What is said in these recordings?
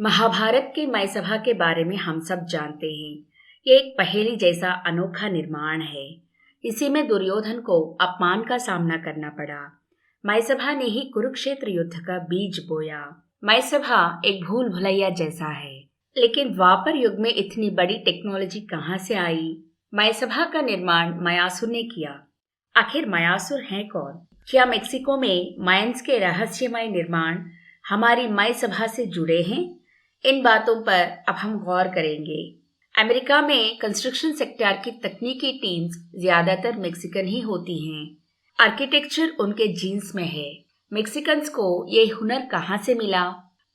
महाभारत के मय सभा के बारे में हम सब जानते हैं। ये एक पहेली जैसा अनोखा निर्माण है। इसी में दुर्योधन को अपमान का सामना करना पड़ा। मय सभा ने ही कुरुक्षेत्र युद्ध का बीज बोया। मय सभा एक भूल भुलैया जैसा है, लेकिन द्वापर युग में इतनी बड़ी टेक्नोलॉजी कहाँ से आई? मय सभा का निर्माण मयासुर ने किया। आखिर मयासुर है कौन? क्या मेक्सिको में मायंस के रहस्यमय निर्माण हमारी मय सभा से जुड़े हैं? इन बातों पर अब हम गौर करेंगे। अमेरिका में कंस्ट्रक्शन सेक्टर की तकनीकी टीम्स ज्यादातर मेक्सिकन ही होती हैं। आर्किटेक्चर उनके जीन्स में है। मेक्सिकन्स को ये हुनर कहाँ से मिला?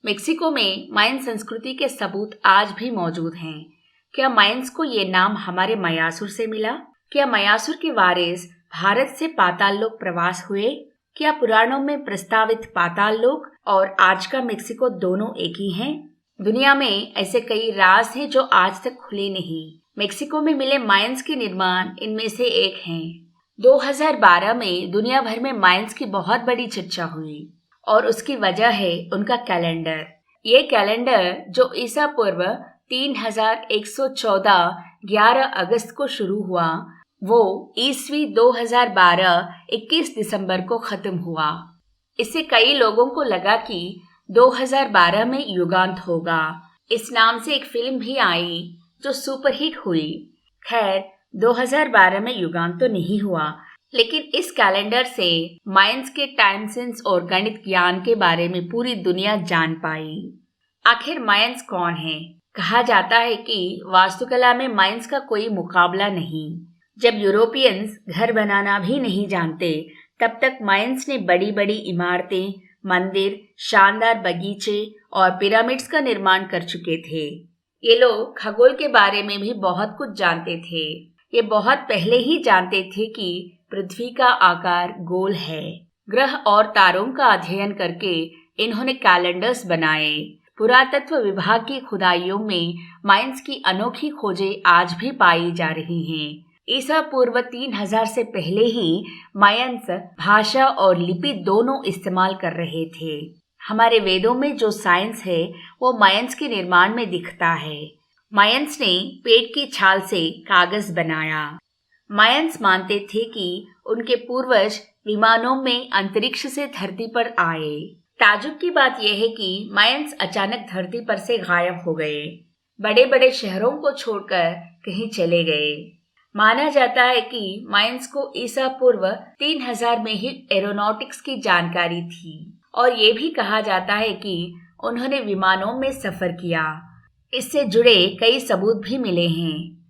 मेक्सिको में मायन संस्कृति के सबूत आज भी मौजूद हैं। क्या मायंस को ये नाम हमारे मयासुर से मिला? क्या मयासुर के वारिस भारत से पाताल लोक प्रवास हुए? क्या पुराणों में प्रस्तावित पाताल लोक और आज का मेक्सिको दोनों एक ही हैं? दुनिया में ऐसे कई राज हैं जो आज तक खुले नहीं। मेक्सिको में मिले मायंस के निर्माण इनमें से एक हैं। 2012 में दुनिया भर में मायंस की बहुत बड़ी चर्चा हुई और उसकी वजह है उनका कैलेंडर। ये कैलेंडर जो ईसा पूर्व 3114 11 अगस्त को शुरू हुआ, वो ईस्वी 2012 21 दिसंबर को खत्म हुआ। इससे कई लोगों को लगा कि 2012 में युगांत होगा। इस नाम से एक फिल्म भी आई जो सुपरहिट हुई। खैर, 2012 में युगांत तो नहीं हुआ, लेकिन इस कैलेंडर से मायंस के टाइम सेंस और गणित ज्ञान के बारे में पूरी दुनिया जान पाई। आखिर मायंस कौन है? कहा जाता है कि वास्तुकला में मायंस का कोई मुकाबला नहीं। जब यूरोपियंस घर बनाना भी नहीं जानते, तब तक मायंस ने बड़ी बड़ी इमारतें, मंदिर, शानदार बगीचे और पिरामिड्स का निर्माण कर चुके थे। ये लोग खगोल के बारे में भी बहुत कुछ जानते थे। ये बहुत पहले ही जानते थे कि पृथ्वी का आकार गोल है। ग्रह और तारों का अध्ययन करके इन्होंने कैलेंडर्स बनाए। पुरातत्व विभाग की खुदाइयों में मायंस की अनोखी खोजें आज भी पाई जा रही हैं। ईसा पूर्व 3000 से पहले ही मायंस भाषा और लिपि दोनों इस्तेमाल कर रहे थे। हमारे वेदों में जो साइंस है वो मायंस के निर्माण में दिखता है। मायंस ने पेड़ की छाल से कागज बनाया। मायंस मानते थे कि उनके पूर्वज विमानों में अंतरिक्ष से धरती पर आए। ताजुब की बात यह है कि मायंस अचानक धरती पर से गायब हो गए। बड़े बड़े शहरों को छोड़कर कहीं चले गए। माना जाता है कि मायंस को ईसा पूर्व 3000 में ही एरोनॉटिक्स की जानकारी थी और ये भी कहा जाता है कि उन्होंने विमानों में सफर किया। इससे जुड़े कई सबूत भी मिले हैं।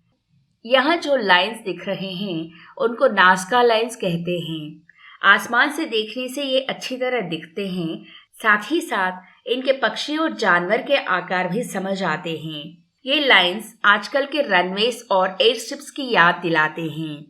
यहाँ जो लाइंस दिख रहे हैं उनको नाज़का लाइंस कहते हैं। आसमान से देखने से ये अच्छी तरह दिखते हैं। साथ ही साथ इनके पक्षी और जानवर के आकार भी समझ आते हैं। ये लाइंस आजकल के रनवेज और एयरस्ट्रिप्स की याद दिलाते हैं।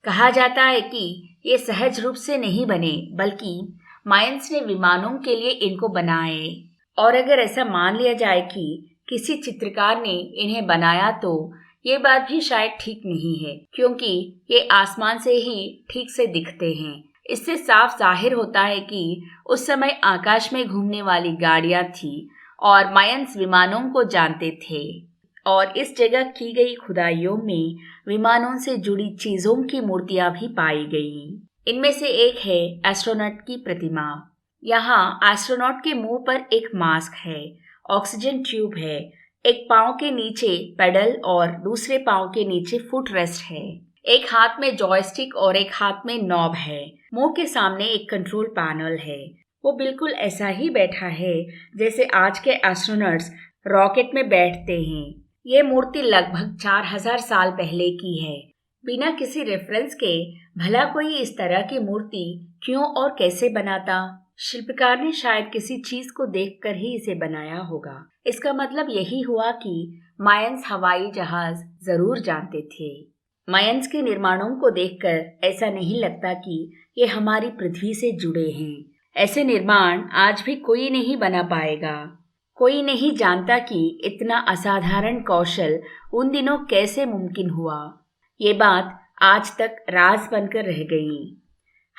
कहा जाता है कि ये सहज रूप से नहीं बने, बल्कि मायंस ने विमानों के लिए इनको बनाए। और अगर ऐसा मान लिया जाए कि किसी चित्रकार ने इन्हें बनाया, तो ये बात भी शायद ठीक नहीं है, क्योंकि ये आसमान से ही ठीक से दिखते हैं। इससे साफ जाहिर होता है कि उस समय आकाश में घूमने वाली गाड़ियां थी और मायंस विमानों को जानते थे। और इस जगह की गई खुदाइयों में विमानों से जुड़ी चीजों की मूर्तियां भी पाई गईं। इनमें से एक है एस्ट्रोनॉट की प्रतिमा। यहाँ एस्ट्रोनॉट के मुंह पर एक मास्क है, ऑक्सीजन ट्यूब है, एक पांव के नीचे पेडल और दूसरे पांव के नीचे फुट रेस्ट है। एक हाथ में जॉयस्टिक और एक हाथ में नॉब है। मुंह के सामने एक कंट्रोल पैनल है। वो बिल्कुल ऐसा ही बैठा है जैसे आज के एस्ट्रोनॉट्स रॉकेट में बैठते हैं। ये मूर्ति लगभग 4000 साल पहले की है। बिना किसी रेफरेंस के भला कोई इस तरह की मूर्ति क्यों और कैसे बनाता? शिल्पकार ने शायद किसी चीज को देखकर ही इसे बनाया होगा। इसका मतलब यही हुआ कि मायंस हवाई जहाज जरूर जानते थे। मायंस के निर्माणों को देखकर ऐसा नहीं लगता कि ये हमारी पृथ्वी से जुड़े हैं। ऐसे निर्माण आज भी कोई नहीं बना पाएगा। कोई नहीं जानता कि इतना असाधारण कौशल उन दिनों कैसे मुमकिन हुआ। ये बात आज तक राज बनकर रह गई।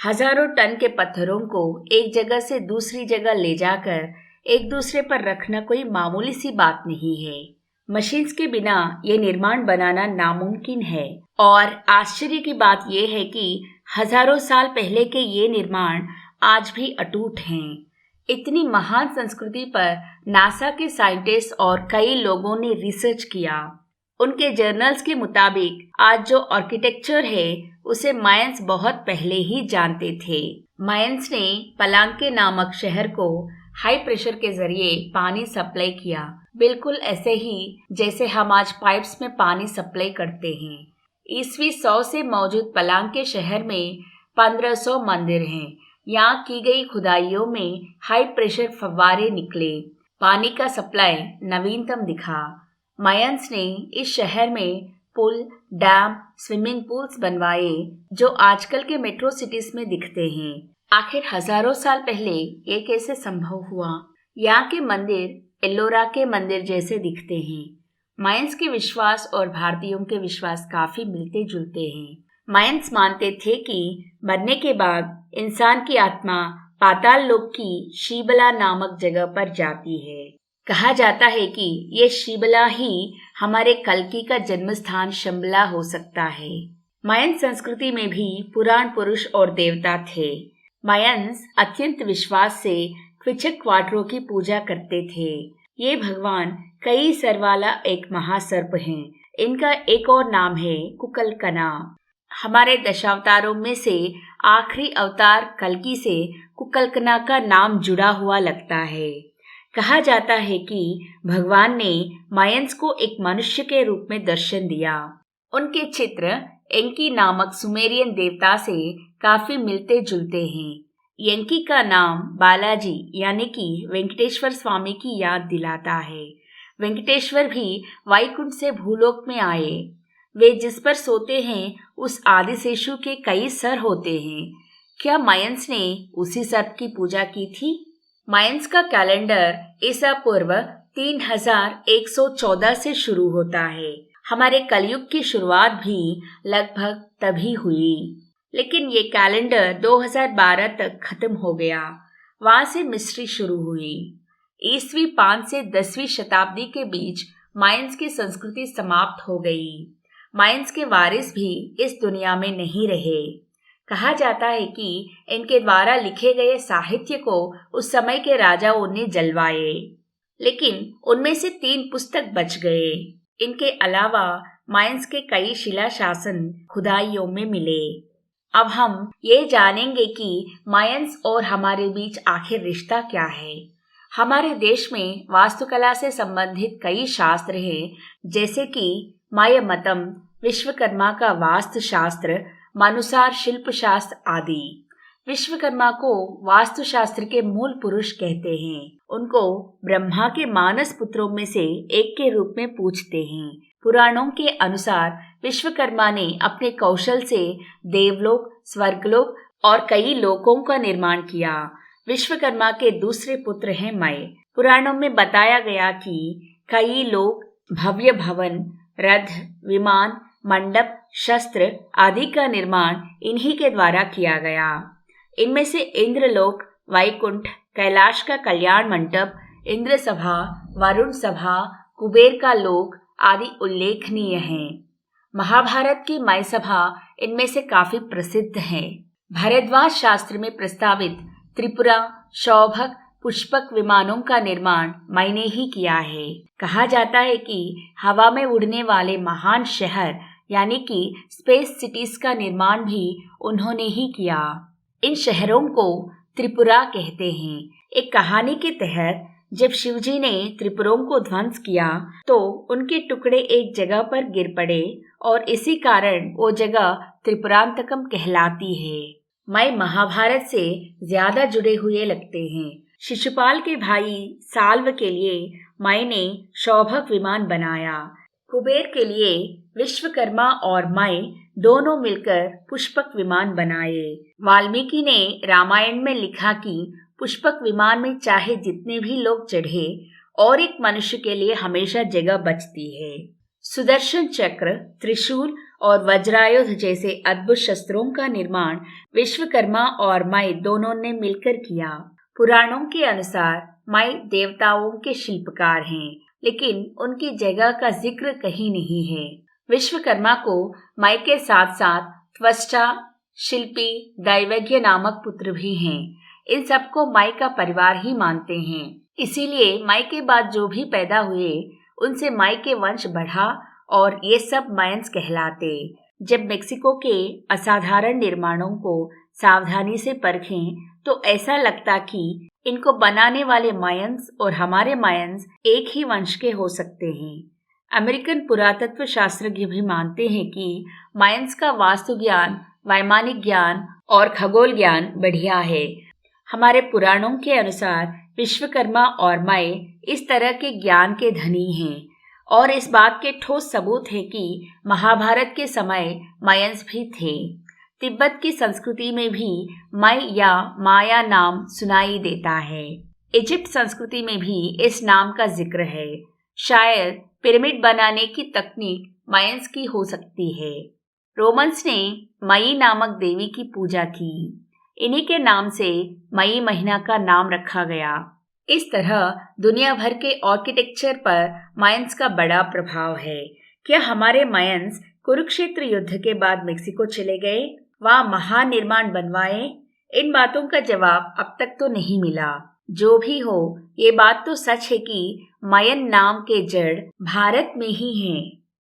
हजारों टन के पत्थरों को एक जगह से दूसरी जगह ले जाकर एक दूसरे पर रखना कोई मामूली सी बात नहीं है। मशीन्स के बिना ये निर्माण बनाना नामुमकिन है और आश्चर्य की बात यह है कि हजारों साल पहले के ये निर्माण आज भी अटूट हैं। इतनी महान संस्कृति पर नासा के साइंटिस्ट और कई लोगों ने रिसर्च किया। उनके जर्नल्स के मुताबिक आज जो आर्किटेक्चर है उसे मायंस बहुत पहले ही जानते थे। मायंस ने पलांके नामक शहर को हाई प्रेशर के जरिए पानी सप्लाई किया, बिल्कुल ऐसे ही जैसे हम आज पाइप्स में पानी सप्लाई करते हैं। ईस्वी 100 से मौजूद पलांके शहर में 1500 मंदिर हैं। यहाँ की गई खुदाइयों में हाई प्रेशर फव्वारे निकले, पानी का सप्लाई नवीनतम दिखा। मायंस ने इस शहर में पुल, डैम, स्विमिंग पूल्स बनवाए जो आजकल के मेट्रो सिटीज में दिखते हैं। आखिर हजारों साल पहले ये कैसे संभव हुआ? यहाँ के मंदिर एल्लोरा के मंदिर जैसे दिखते हैं। मायंस के विश्वास और भारतीयों के विश्वास काफी मिलते जुलते हैं। मायंस मानते थे कि मरने के बाद इंसान की आत्मा पाताल लोक की शिबला नामक जगह पर जाती है। कहा जाता है कि ये शिबला ही हमारे कल्कि का जन्म स्थान शंबला हो सकता है। मायन संस्कृति में भी पुराण पुरुष और देवता थे। मायंस अत्यंत विश्वास से क्विचक्वाट्रो की पूजा करते थे। ये भगवान कई सर वाला एक महासर्प हैं। इनका एक और नाम है कुकलकना। हमारे दशावतारों में से आखिरी अवतार कल्कि से कुकलकना का नाम जुड़ा हुआ लगता है। कहा जाता है कि भगवान ने मायंस को एक मनुष्य के रूप में दर्शन दिया। उनके चित्र एंकी नामक सुमेरियन देवता से काफी मिलते जुलते हैं। एंकी का नाम बालाजी यानी कि वेंकटेश्वर स्वामी की याद दिलाता है। वेंकटेश्वर भी वैकुंठ से भूलोक में आए। वे जिस पर सोते हैं उस आदिशेषु के कई सर होते हैं। क्या मायंस ने उसी सर्प की पूजा की थी? मायंस का कैलेंडर ईसा पूर्व 3114 से शुरू होता है। हमारे कलयुग की शुरुआत भी लगभग तभी हुई, लेकिन ये कैलेंडर 2012 तक खत्म हो गया। वहां से मिस्ट्री शुरू हुई। ईस्वी 5 से 10वीं शताब्दी के बीच मायंस की संस्कृति समाप्त हो गई। मायंस के वारिस भी इस दुनिया में नहीं रहे। कहा जाता है कि इनके द्वारा लिखे गए साहित्य को उस समय के राजाओं ने जलवाए, लेकिन उनमें से 3 पुस्तक बच गए। इनके अलावा मायंस के कई शिला शासन खुदाइयों में मिले। अब हम ये जानेंगे कि मायंस और हमारे बीच आखिर रिश्ता क्या है। हमारे देश में वास्तुकला से संबंधित कई शास्त्र हैं, जैसे कि मायमतम, विश्वकर्मा का वास्तु शास्त्र, मानुसार शिल्प शास्त्र आदि। विश्वकर्मा को वास्तुशास्त्र के मूल पुरुष कहते हैं। उनको ब्रह्मा के मानस पुत्रों में से एक के रूप में पूजते हैं। पुराणों के अनुसार विश्वकर्मा ने अपने कौशल से देवलोक, स्वर्गलोक और कई लोकों का निर्माण किया। विश्वकर्मा के दूसरे पुत्र हैं मय। पुराणों में बताया गया कि कई लोक, भव्य भवन, रथ, विमान, मंडप, शस्त्र आदि का निर्माण इन्हीं के द्वारा किया गया। इनमें से इंद्रलोक, वैकुंठ, कैलाश का कल्याण मंडप, इंद्र सभा, वरुण सभा, कुबेर का लोक आदि उल्लेखनीय हैं। महाभारत की मय सभा इनमें से काफी प्रसिद्ध है। भारद्वाज शास्त्र में प्रस्तावित त्रिपुरा, शौभक, पुष्पक विमानों का निर्माण मैंने ही किया है। कहा जाता है कि हवा में उड़ने वाले महान शहर यानी कि स्पेस सिटीज का निर्माण भी उन्होंने ही किया। इन शहरों को त्रिपुरा कहते हैं। एक कहानी के तहत जब शिवजी ने त्रिपुरों को ध्वंस किया तो उनके टुकड़े एक जगह पर गिर पड़े और इसी कारण वो जगह त्रिपुरांतकम कहलाती है। मय महाभारत से ज्यादा जुड़े हुए लगते हैं। शिशुपाल के भाई साल्व के लिए मय ने शौभक विमान बनाया। कुबेर के लिए विश्वकर्मा और मय दोनों मिलकर पुष्पक विमान बनाए। वाल्मीकि ने रामायण में लिखा कि पुष्पक विमान में चाहे जितने भी लोग चढ़े और एक मनुष्य के लिए हमेशा जगह बचती है। सुदर्शन चक्र, त्रिशूल और वज्रायुध जैसे अद्भुत शस्त्रों का निर्माण विश्वकर्मा और मय दोनों ने मिलकर किया। पुराणों के अनुसार माय देवताओं के शिल्पकार हैं, लेकिन उनकी जगह का जिक्र कहीं नहीं है। विश्वकर्मा को माय के साथ साथ त्वष्टा, शिल्पी, दैवज्ञ नामक पुत्र भी हैं। इन सबको माय का परिवार ही मानते हैं। इसीलिए माय के बाद जो भी पैदा हुए उनसे माय के वंश बढ़ा और ये सब मायंस कहलाते। जब मेक्सिको के असाधारण निर्माणों को सावधानी से परखें तो ऐसा लगता कि इनको बनाने वाले मायंस और हमारे मायंस एक ही वंश के हो सकते हैं। अमेरिकन पुरातत्व शास्त्रज्ञ भी मानते हैं कि मायंस का वास्तु ज्ञान, वैमानिक ज्ञान और खगोल ज्ञान बढ़िया है। हमारे पुराणों के अनुसार विश्वकर्मा और माय इस तरह के ज्ञान के धनी हैं और इस बात के ठोस सबूत है कि महाभारत के समय मायंस भी थे। तिब्बत की संस्कृति में भी माय या माया नाम सुनाई देता है। इजिप्ट संस्कृति में भी इस नाम का जिक्र है। शायद पिरामिड बनाने की तकनीक मायंस की हो सकती है। रोमन्स ने मई नामक देवी की पूजा की। इन्हीं के नाम से मई महीना का नाम रखा गया। इस तरह दुनिया भर के आर्किटेक्चर पर मायंस का बड़ा प्रभाव है। क्या हमारे मायंस कुरुक्षेत्र युद्ध के बाद मेक्सिको चले गए, वहां महान निर्माण बनवाए? इन बातों का जवाब अब तक तो नहीं मिला। जो भी हो, ये बात तो सच है कि मायन नाम के जड़ भारत में ही हैं।